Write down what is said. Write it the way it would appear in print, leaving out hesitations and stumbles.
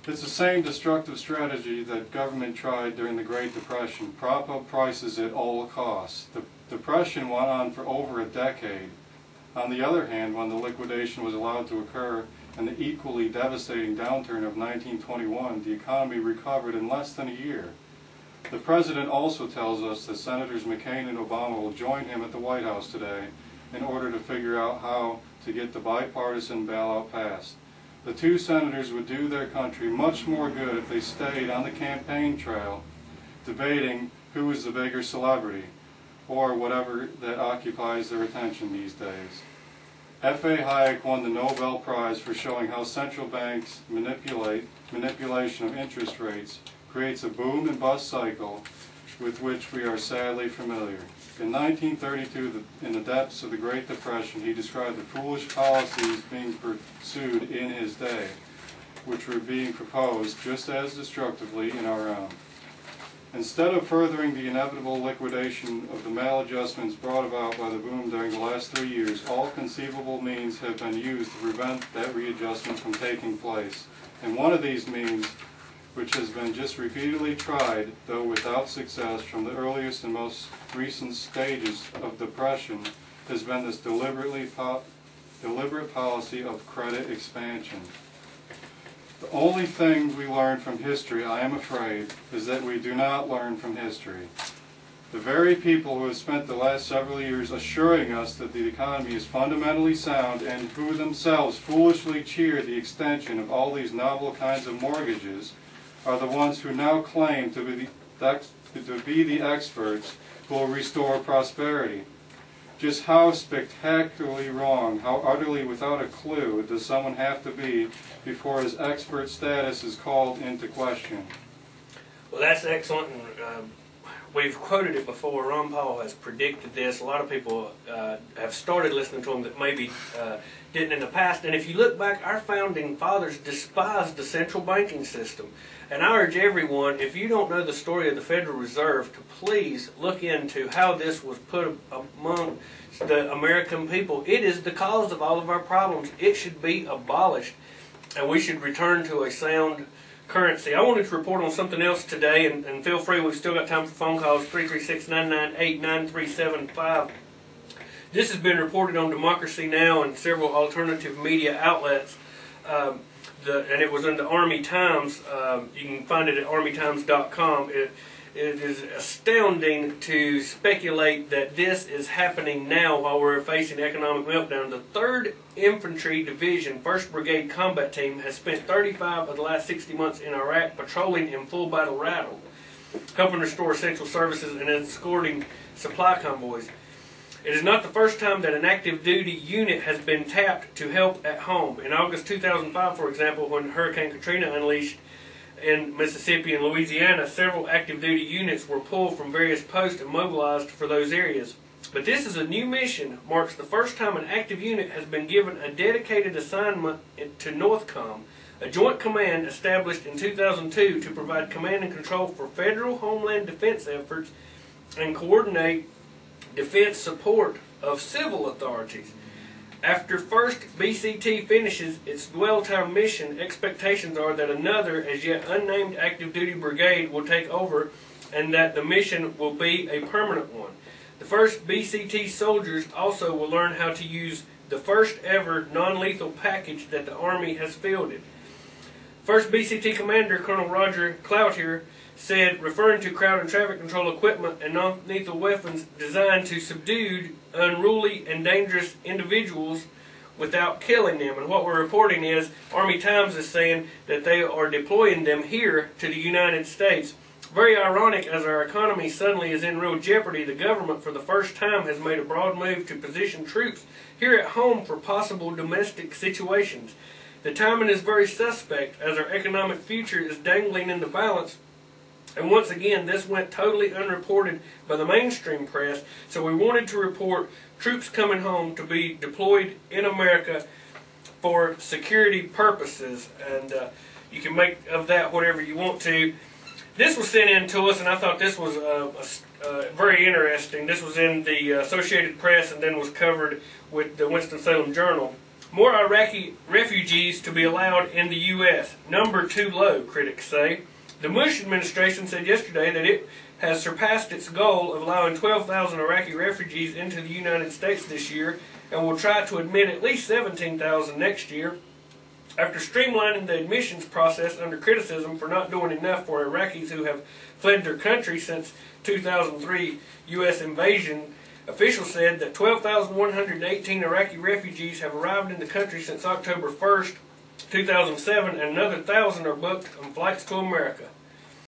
It's the same destructive strategy that government tried during the Great Depression, prop up prices at all costs. The Depression went on for over a decade. On the other hand, when the liquidation was allowed to occur and the equally devastating downturn of 1921, the economy recovered in less than a year. The President also tells us that Senators McCain and Obama will join him at the White House today in order to figure out how to get the bipartisan bailout passed. The two senators would do their country much more good if they stayed on the campaign trail debating who is the bigger celebrity, or whatever that occupies their attention these days. F.A. Hayek won the Nobel Prize for showing how central banks manipulation of interest rates creates a boom and bust cycle with which we are sadly familiar. In 1932, in the depths of the Great Depression, he described the foolish policies being pursued in his day, which were being proposed just as destructively in our own. Instead of furthering the inevitable liquidation of the maladjustments brought about by the boom during the last 3 years, all conceivable means have been used to prevent that readjustment from taking place. And one of these means, which has been just repeatedly tried, though without success, from the earliest and most recent stages of depression, has been this deliberate policy of credit expansion. The only thing we learn from history, I am afraid, is that we do not learn from history. The very people who have spent the last several years assuring us that the economy is fundamentally sound and who themselves foolishly cheer the extension of all these novel kinds of mortgages are the ones who now claim to be the experts who will restore prosperity. Just how spectacularly wrong, how utterly without a clue does someone have to be before his expert status is called into question? Well, that's excellent. And, we've quoted it before. Ron Paul has predicted this. A lot of people have started listening to him that maybe didn't in the past. And if you look back, our founding fathers despised the central banking system. And I urge everyone, if you don't know the story of the Federal Reserve, to please look into how this was put among the American people. It is the cause of all of our problems. It should be abolished, and we should return to a sound currency. I wanted to report on something else today, and feel free, we've still got time for phone calls, 336-998-9375. This has been reported on Democracy Now! And several alternative media outlets. And it was in the Army Times. You can find it at armytimes.com. It is astounding to speculate that this is happening now while we're facing economic meltdown. The 3rd Infantry Division, 1st Brigade Combat Team, has spent 35 of the last 60 months in Iraq patrolling in full battle rattle, helping restore essential services and escorting supply convoys. It is not the first time that an active duty unit has been tapped to help at home. In August 2005, for example, when Hurricane Katrina unleashed in Mississippi and Louisiana, several active duty units were pulled from various posts and mobilized for those areas. But this is a new mission, marks the first time an active unit has been given a dedicated assignment to NORTHCOM, a joint command established in 2002 to provide command and control for federal homeland defense efforts and coordinate defense support of civil authorities. After 1st BCT finishes its dwell-time mission, expectations are that another, as yet unnamed active duty brigade will take over and that the mission will be a permanent one. The 1st BCT soldiers also will learn how to use the first ever non-lethal package that the Army has fielded. 1st BCT Commander Colonel Roger Cloutier said, referring to crowd and traffic control equipment and non-lethal weapons designed to subdue unruly and dangerous individuals without killing them. And what we're reporting is, Army Times is saying that they are deploying them here to the United States. Very ironic, as our economy suddenly is in real jeopardy, the government for the first time has made a broad move to position troops here at home for possible domestic situations. The timing is very suspect, as our economic future is dangling in the balance. And once again, this went totally unreported by the mainstream press, so we wanted to report troops coming home to be deployed in America for security purposes. And you can make of that whatever you want to. This was sent in to us, and I thought this was very interesting. This was in the Associated Press and then was covered with the Winston-Salem Journal. More Iraqi refugees to be allowed in the U.S. Number too low, critics say. The Bush administration said yesterday that it has surpassed its goal of allowing 12,000 Iraqi refugees into the United States this year and will try to admit at least 17,000 next year. After streamlining the admissions process under criticism for not doing enough for Iraqis who have fled their country since 2003 U.S. invasion, officials said that 12,118 Iraqi refugees have arrived in the country since October 1st, 2007, and another 1,000 are booked on flights to America.